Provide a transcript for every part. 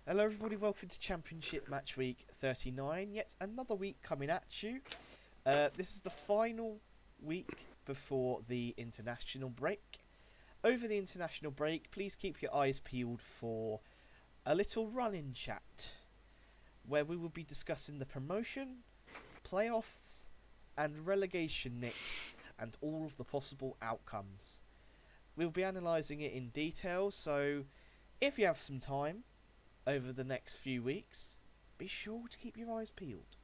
Hello, everybody. Welcome to Championship Match Week 39. Yet another week coming at you. This is the final week before the international break. Over the international break, please keep your eyes peeled for a little run-in chat where we will be discussing the promotion, playoffs, and relegation next, and all of the possible outcomes. We'll be analysing it in detail, so if you have some time over the next few weeks, be sure to keep your eyes peeled.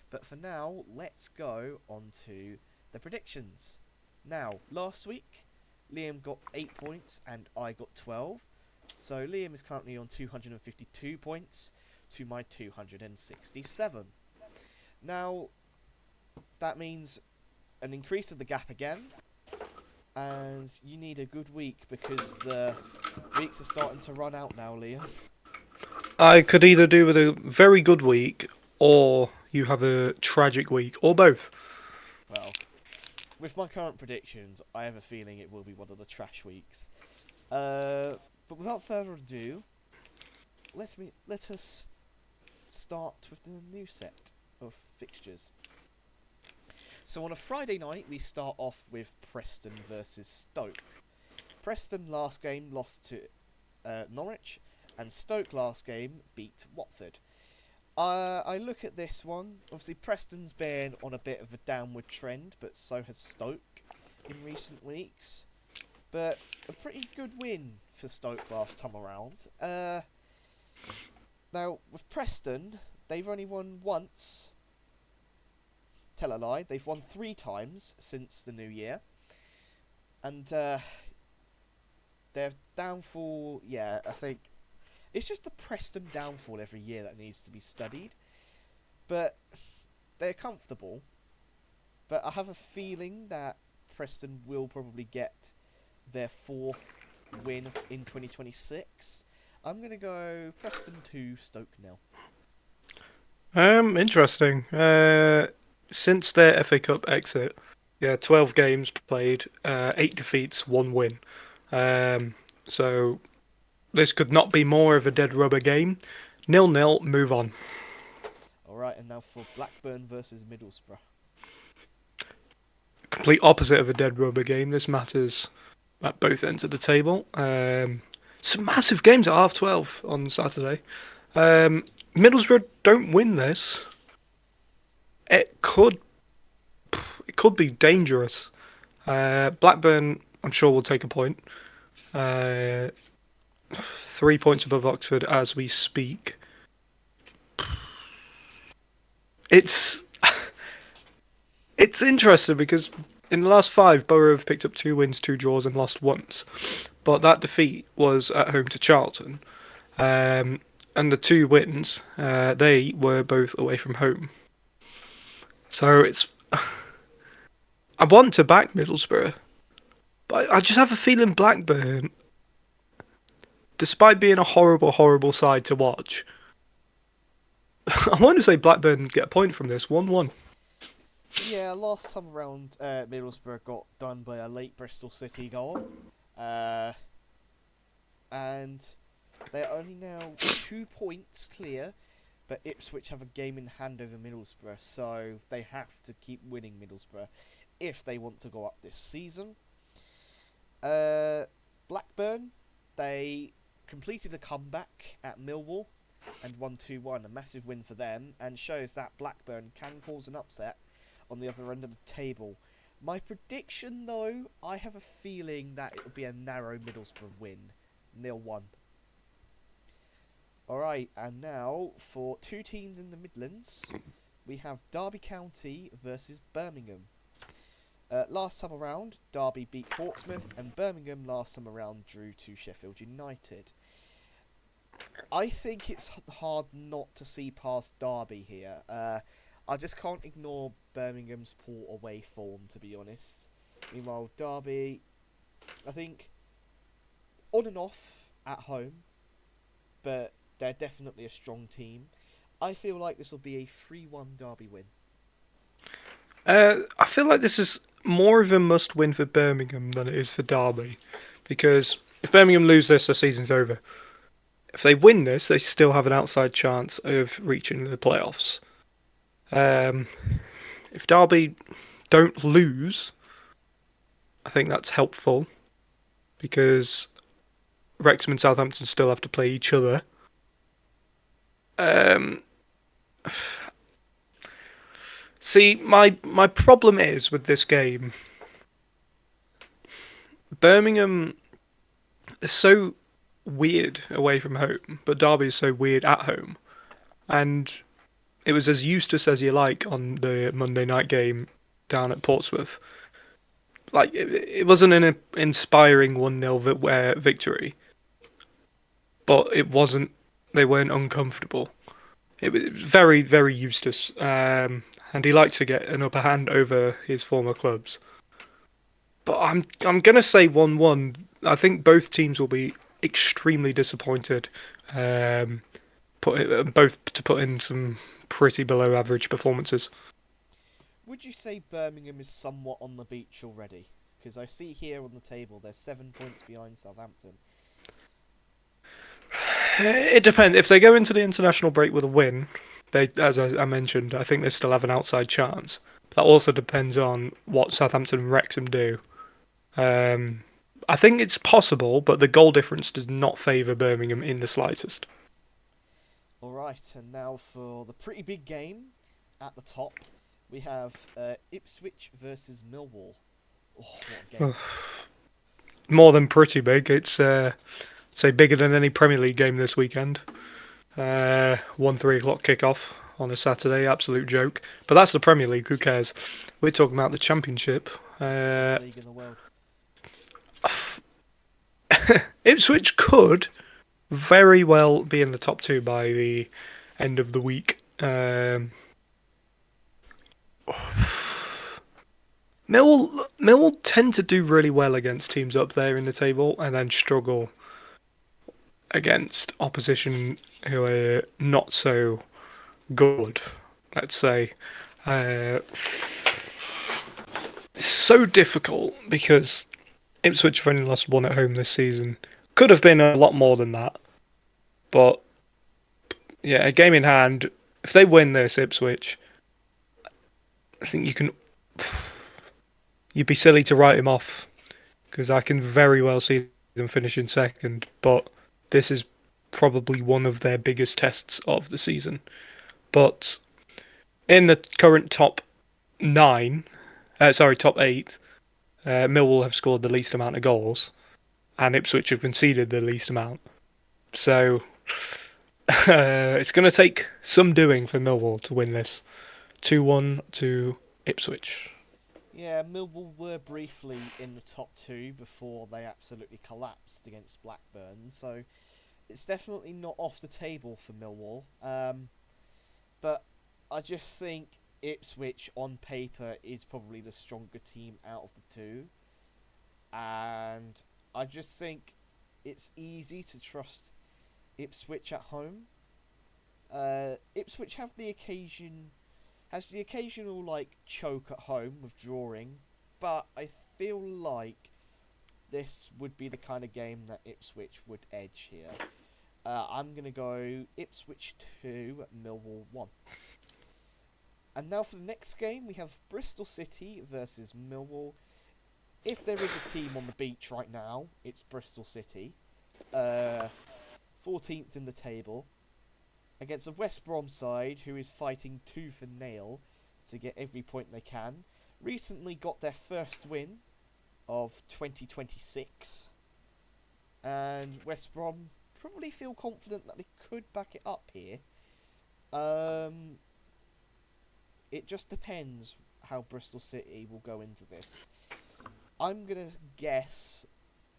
But for now, let's go on to the predictions. Now, last week, Liam got 8 points and I got 12. So Liam is currently on 252 points to my 267. Now, that means an increase of the gap again. And you need a good week because the weeks are starting to run out now, Liam. I could either do with a very good week or you have a tragic week, or both. Well, with my current predictions, I have a feeling it will be one of the trash weeks. But without further ado, let us start with the new set of fixtures. So on a Friday night, we start off with Preston versus Stoke. Preston last game lost to Norwich, and Stoke last game beat Watford. I look at this one. Obviously, Preston's been on a bit of a downward trend, but so has Stoke in recent weeks. But a pretty good win for Stoke last time around. Now, with Preston, they've only won once. Tell a lie, they've won 3 times since the new year. And their downfall, yeah, I think it's just the Preston downfall every year that needs to be studied. But they're comfortable. But I have a feeling that Preston will probably get their 4th win in 2026. I'm going to go Preston 2, Stoke 0. Interesting. Since their FA Cup exit, 12 games played, 8 defeats, 1 win. Um, so this could not be more of a dead rubber game. 0-0, move on. Alright, and now for Blackburn versus Middlesbrough. Complete opposite of a dead rubber game. This matters at both ends of the table. Some massive games at half 12 on Saturday. Middlesbrough don't win this. It could it could be dangerous. Blackburn, I'm sure, will take a point. 3 points above Oxford as we speak. It's it's interesting because in the last 5, Borough have picked up 2 wins, 2 draws, and lost once. But that defeat was at home to Charlton, and the 2 wins they were both away from home. So it's I want to back Middlesbrough, but I just have a feeling Blackburn, despite being a horrible, horrible side to watch, I want to say Blackburn get a point from this 1-1. Yeah, last time around, Middlesbrough got done by a late Bristol City goal. Uh, and they're only now 2 points clear, but Ipswich have a game in hand over Middlesbrough, so they have to keep winning Middlesbrough if they want to go up this season. Uh, Blackburn, they completed a comeback at Millwall and won 2-1, a massive win for them, and shows that Blackburn can cause an upset on the other end of the table. My prediction, though, I have a feeling that it will be a narrow Middlesbrough win, 0-1. Alright, and now for 2 teams in the Midlands, we have Derby County versus Birmingham. Last time around, Derby beat Portsmouth, and Birmingham last time around drew to Sheffield United. I think it's hard not to see past Derby here. I just can't ignore Birmingham's poor away form, to be honest. Meanwhile, Derby, I think, on and off at home, but they're definitely a strong team. I feel like this will be a 3-1 Derby win. I feel like this is more of a must-win for Birmingham than it is for Derby, because if Birmingham lose this, the season's over. If they win this, they still have an outside chance of reaching the playoffs. Um, if Derby don't lose, I think that's helpful because Wrexham and Southampton still have to play each other. Um, See, my problem is with this game, Birmingham is so weird away from home, but Derby is so weird at home. And it was as Eustace as you like on the Monday night game down at Portsmouth. Like it wasn't an inspiring 1-0 victory, but it wasn't. They weren't uncomfortable. It was very very Eustace, and he liked to get an upper hand over his former clubs. But I'm gonna say 1-1. I think both teams will be extremely disappointed. Um, both to put in some pretty below average performances. Would you say Birmingham is somewhat on the beach already? Because I see here on the table they're 7 points behind Southampton. It depends. If they go into the international break with a win, as I mentioned, I think they still have an outside chance. That also depends on what Southampton and Wrexham do. Um, I think it's possible, but the goal difference does not favour Birmingham in the slightest. Alright, and now for the pretty big game at the top, we have Ipswich versus Millwall. Oh, what a game. More than pretty big. It's say bigger than any Premier League game this weekend. 1 3 o'clock kickoff on a Saturday, absolute joke. But that's the Premier League. Who cares? We're talking about the Championship. Slowest league in the world. Ipswich could very well be in the top two by the end of the week. Millwall tend to do really well against teams up there in the table and then struggle against opposition who are not so good, let's say. It's so difficult because Ipswich have only lost one at home this season. Could have been a lot more than that. But yeah, a game in hand. If they win this, Ipswich, I think you'd be silly to write him off because I can very well see them finishing second. But this is probably one of their biggest tests of the season. But in the current top top 8, Millwall have scored the least amount of goals, and Ipswich have conceded the least amount. So it's going to take some doing for Millwall to win this. 2-1 to Ipswich. Yeah, Millwall were briefly in the top 2 before they absolutely collapsed against Blackburn, so it's definitely not off the table for Millwall. But I just think Ipswich on paper is probably the stronger team out of the two, and I just think it's easy to trust Ipswich at home. Ipswich has the occasional like choke at home with drawing, but I feel like this would be the kind of game that Ipswich would edge here. I'm gonna go Ipswich 2, Millwall 1. And now for the next game, we have Bristol City versus Millwall. If there is a team on the beach right now, it's Bristol City. 14th in the table. Against a West Brom side who is fighting tooth and nail to get every point they can. Recently got their first win of 2026. And West Brom probably feel confident that they could back it up here. It just depends how Bristol City will go into this. I'm going to guess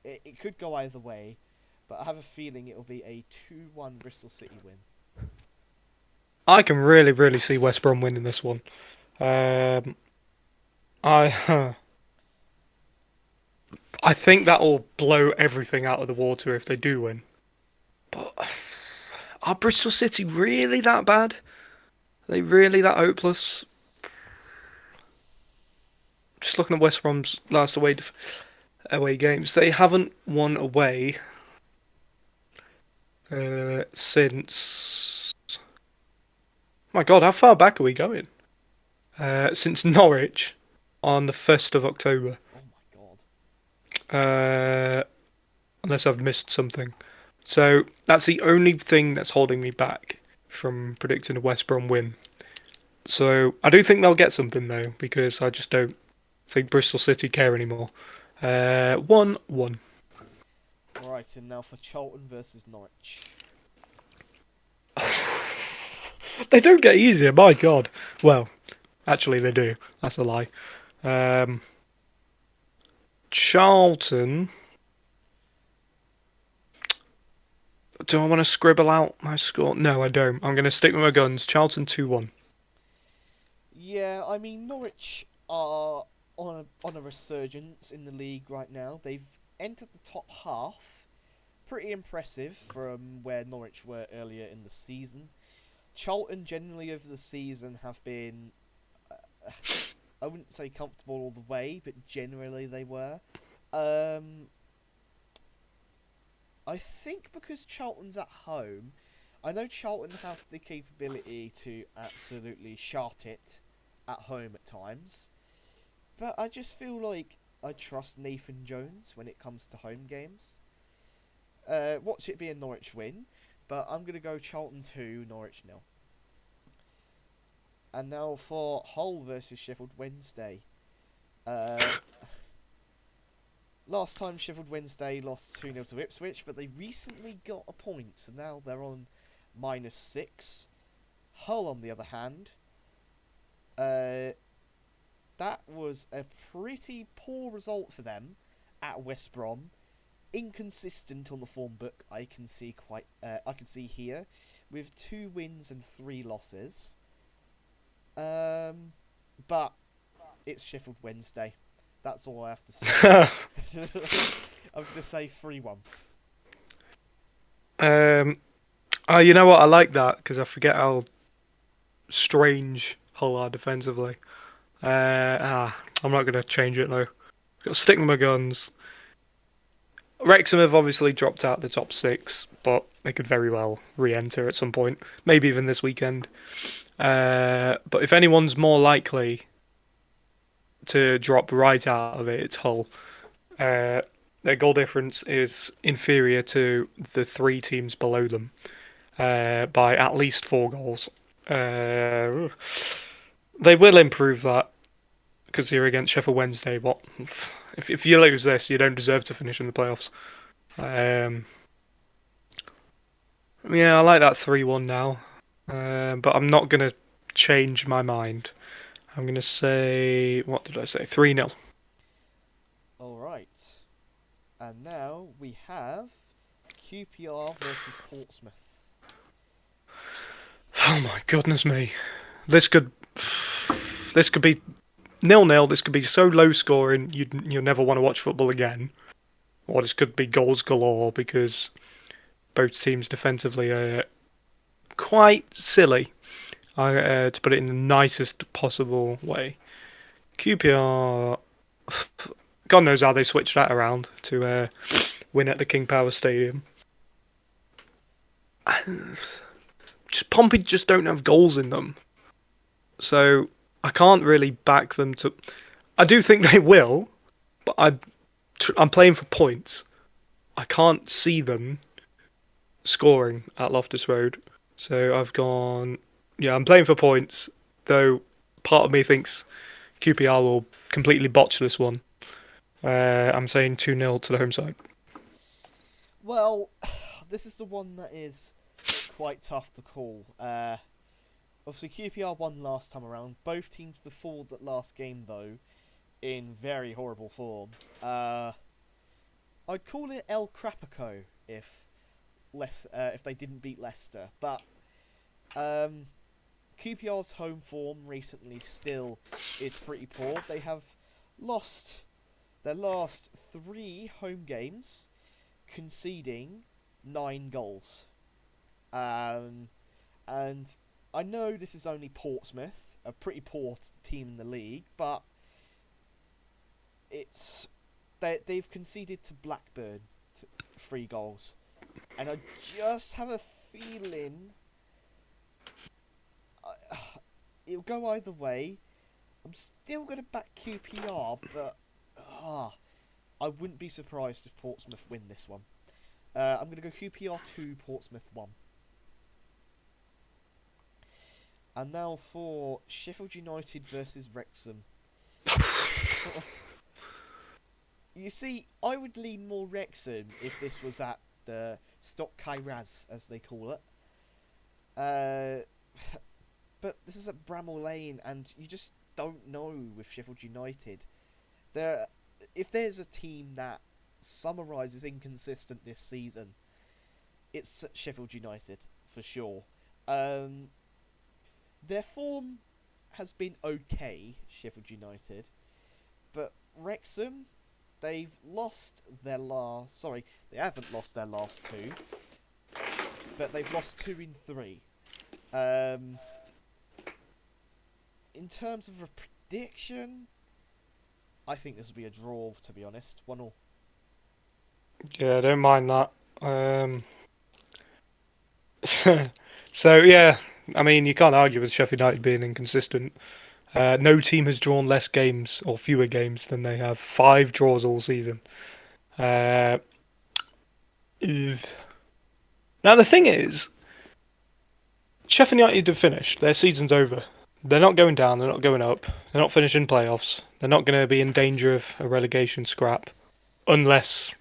it could go either way, but I have a feeling it will be a 2-1 Bristol City win. I can really, really see West Brom winning this one. I I think that will blow everything out of the water if they do win. But are Bristol City really that bad? Are they really that hopeless? Just looking at West Brom's last away games, they haven't won away. since. My God, how far back are we going? Since Norwich on the 1st of October. Oh my god. Uh, unless I've missed something. So that's the only thing that's holding me back from predicting a West Brom win. So I do think they'll get something though, because I just don't think Bristol City care anymore. 1-1. Right, and now for Charlton versus Norwich. They don't get easier, my God. Well, actually they do. That's a lie. Um, Charlton. Do I want to scribble out my score? No, I don't. I'm going to stick with my guns. Charlton 2-1. Yeah, I mean Norwich are on a resurgence in the league right now. They've entered the top half. Pretty impressive from where Norwich were earlier in the season. Charlton generally over the season have been, I wouldn't say comfortable all the way, but generally they were. Um, I think because Charlton's at home, I know Charlton have the capability to absolutely shart it at home at times, but I just feel like I trust Nathan Jones when it comes to home games. Watch it be a Norwich win, but I'm going to go Charlton 2, Norwich 0. And now for Hull versus Sheffield Wednesday. Uh, Last time Sheffield Wednesday lost 2-0 to Ipswich, but they recently got a point, so now they're on -6. Hull, on the other hand, uh, that was a pretty poor result for them at West Brom. Inconsistent on the form book, I can see here, with 2 wins and 3 losses. But it's Sheffield Wednesday. That's all I have to say. I'm going to say 3-1. You know what? I like that because I forget how strange Hull are defensively. I'm not going to change it though. Got to stick with my guns. Wrexham have obviously dropped out the top 6, but they could very well re-enter at some point, maybe even this weekend. But if anyone's more likely to drop right out of it, it's Hull. Their goal difference is inferior to the 3 teams below them by at least 4 goals. They will improve that because you're against Sheffield Wednesday. What if you lose this, you don't deserve to finish in the playoffs. Yeah, I like that 3-1 now, but I'm not gonna change my mind. I'm gonna say, what did I say? 3-0. Alright. And now we have QPR versus Portsmouth. Oh my goodness me. This could this could be 0-0. This could be so low scoring you'll never want to watch football again. Or this could be goals galore because both teams defensively are quite silly, to put it in the nicest possible way. QPR, God knows how they switched that around to win at the King Power Stadium. Pompey just don't have goals in them, so I can't really back them to. I do think they will, but I'm playing for points. I can't see them scoring at Loftus Road, so I've gone. Yeah, I'm playing for points, though. Part of me thinks QPR will completely botch this one. I'm saying 2-0 to the home side. Well, this is the one that is quite tough to call. Obviously, QPR won last time around. Both teams before that last game, though, in very horrible form. I'd call it El Crapico if they didn't beat Leicester, but QPR's home form recently still is pretty poor. They have lost their last 3 home games, conceding 9 goals. And I know this is only Portsmouth, a pretty poor team in the league, but they've conceded to Blackburn 3 goals. And I just have a feeling it'll go either way. I'm still going to back QPR, but I wouldn't be surprised if Portsmouth win this one. I'm going to go QPR 2, Portsmouth 1. And now for Sheffield United versus Wrexham. You see, I would lean more Wrexham if this was at the Stock Kairaz, as they call it. Uh, but this is at Bramall Lane, and you just don't know with Sheffield United. If there's a team that summarises inconsistent this season, it's Sheffield United for sure. Their form has been okay, Sheffield United, but Wrexham, they've lost their last. Sorry, they haven't lost their last two, but they've lost 2 in 3. In terms of a prediction, I think this will be a draw, to be honest. 1-1. Yeah, I don't mind that. So yeah, I mean you can't argue with Sheffield United being inconsistent. No team has drawn less games or fewer games than they have. 5 draws all season. Uh, now the thing is, Sheffield United have finished. Their season's over. They're not going down. They're not going up. They're not finishing playoffs. They're not going to be in danger of a relegation scrap, unless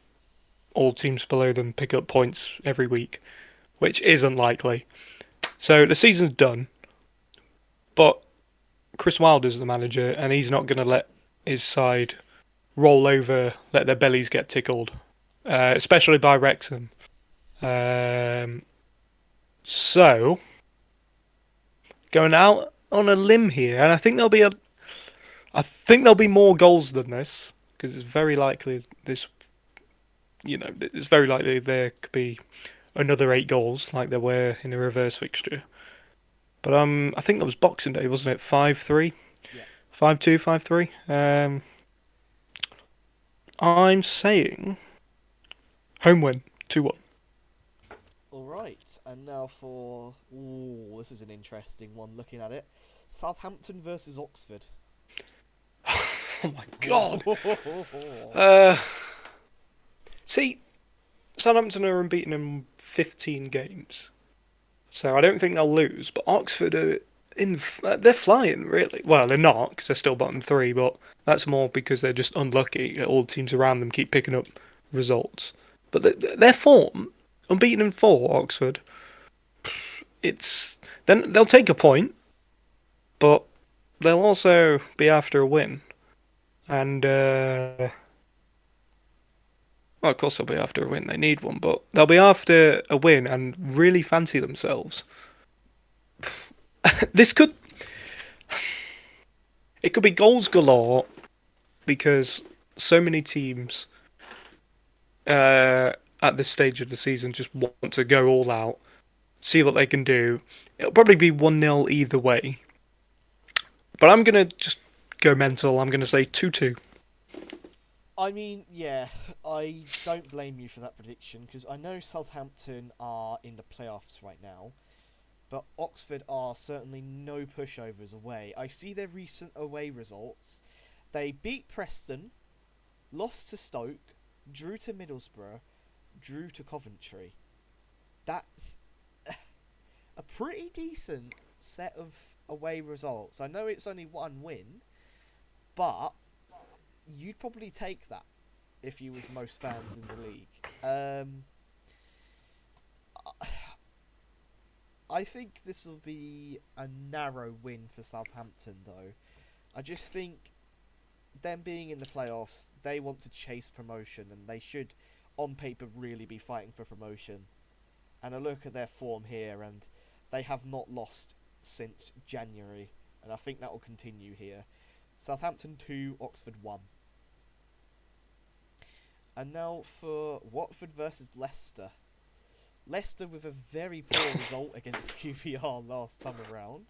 all teams below them pick up points every week, which is unlikely. So the season's done. But Chris Wilder's the manager, and he's not going to let his side roll over, let their bellies get tickled, especially by Wrexham. So going out on a limb here, and I think there'll be more goals than this because it's very likely it's very likely there could be another 8 goals like there were in the reverse fixture. But I think that was Boxing Day, wasn't it? 5-3, Yeah. 5-2, 5-3. I'm saying home win 2-1. Alright, and now for... Ooh, this is an interesting one, looking at it. Southampton versus Oxford. Oh my god. See, Southampton are unbeaten in 15 games, so I don't think they'll lose. But Oxford they're flying really. Well, they're not because they're still bottom 3, but that's more because they're just unlucky. All teams around them keep picking up results. But their form, unbeaten in 4, Oxford. Then they'll take a point, but they'll also be after a win, and well, of course they'll be after a win. They need one, but they'll be after a win and really fancy themselves. This could It could be goals galore because so many teams at this stage of the season just want to go all out, see what they can do. It'll probably be 1-0 either way. But I'm going to just go mental. I'm going to say 2-2. I mean, yeah, I don't blame you for that prediction, because I know Southampton are in the playoffs right now, but Oxford are certainly no pushovers away. I see their recent away results. They beat Preston, lost to Stoke, drew to Middlesbrough, drew to Coventry. That's a pretty decent set of away results. I know it's only 1 win, but you'd probably take that if you was most fans in the league. I think this will be a narrow win for Southampton, though. I just think them being in the playoffs, they want to chase promotion, and they should, on paper, really be fighting for promotion. And I look at their form here, and they have not lost since January, and I think that will continue here. Southampton 2, Oxford 1. And now for Watford versus Leicester. Leicester with a very poor result against QPR last time around.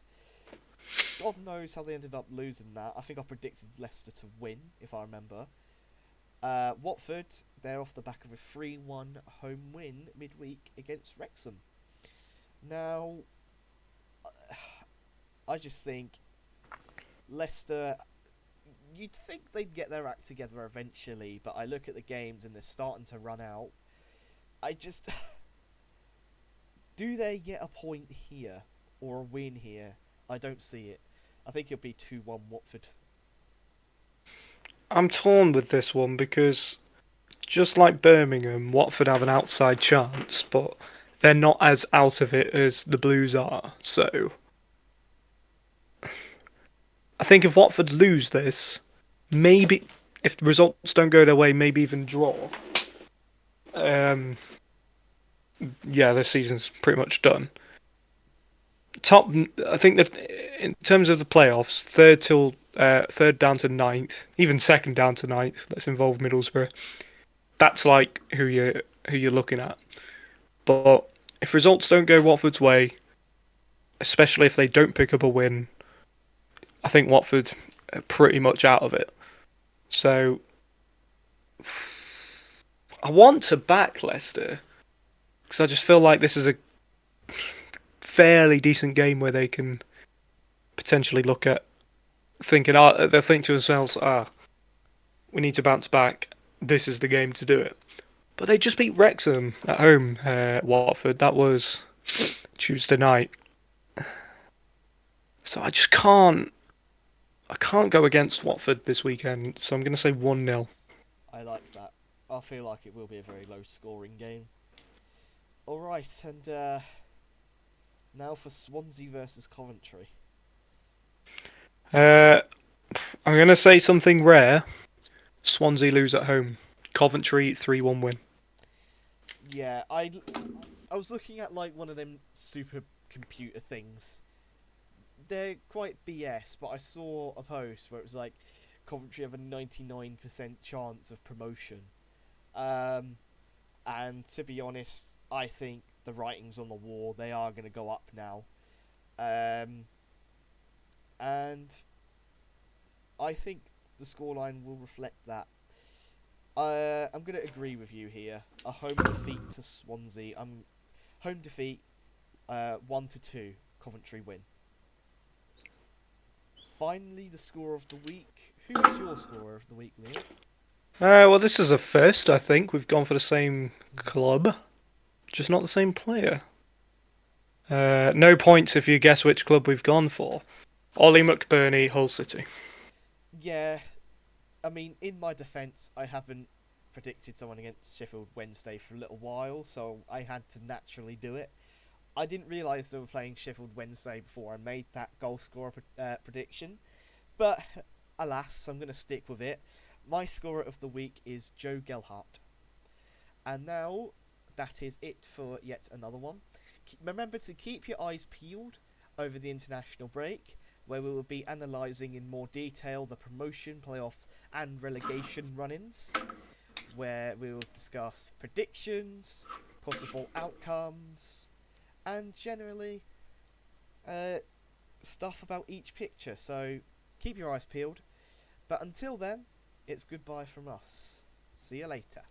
God knows how they ended up losing that. I think I predicted Leicester to win, if I remember. Watford, they're off the back of a 3-1 home win midweek against Wrexham. Now, I just think Leicester, you'd think they'd get their act together eventually, but I look at the games and they're starting to run out. I just. Do they get a point here or a win here? I don't see it. I think it'll be 2-1 Watford. I'm torn with this one because just like Birmingham, Watford have an outside chance, but they're not as out of it as the Blues are. So I think if Watford lose this, maybe if the results don't go their way, maybe even draw. Um, yeah, this season's pretty much done. Top, I think that in terms of the playoffs, third down to ninth, even second down to ninth. Let's involve Middlesbrough. That's like who you're looking at. But if results don't go Watford's way, especially if they don't pick up a win, I think Watford are pretty much out of it. So I want to back Leicester because I just feel like this is a fairly decent game where they can potentially look at thinking, they'll think to themselves, we need to bounce back. This is the game to do it. But they just beat Wrexham at home, Watford. That was Tuesday night. So I just can't. I can't go against Watford this weekend. So I'm going to say 1-0. I like that. I feel like it will be a very low scoring game. Alright, and now for Swansea versus Coventry. Uh, I'm going to say something rare. Swansea lose at home. Coventry 3-1 win. Yeah, I was looking at like one of them super computer things. They're quite BS, but I saw a post where it was like Coventry have a 99% chance of promotion. Um, and to be honest, I think the writing's on the wall. They are going to go up now. Um, and I think the scoreline will reflect that. I'm going to agree with you here. A home defeat to Swansea. Home defeat, 1-2, Coventry win. Finally, the score of the week. Who is your scorer of the week, Liam? Well, this is a first, I think. We've gone for the same club, just not the same player. No points if you guess which club we've gone for. Ollie McBurney, Hull City. Yeah, I mean, in my defence, I haven't predicted someone against Sheffield Wednesday for a little while, so I had to naturally do it. I didn't realise they were playing Sheffield Wednesday before I made that goal scorer prediction, but alas, I'm going to stick with it. My scorer of the week is Joe Gelhardt. And now, that is it for yet another one. Remember to keep your eyes peeled over the international break, where we will be analysing in more detail the promotion, playoff, and relegation run-ins, where we will discuss predictions, possible outcomes, and generally stuff about each picture. So keep your eyes peeled. But until then, it's goodbye from us. See you later.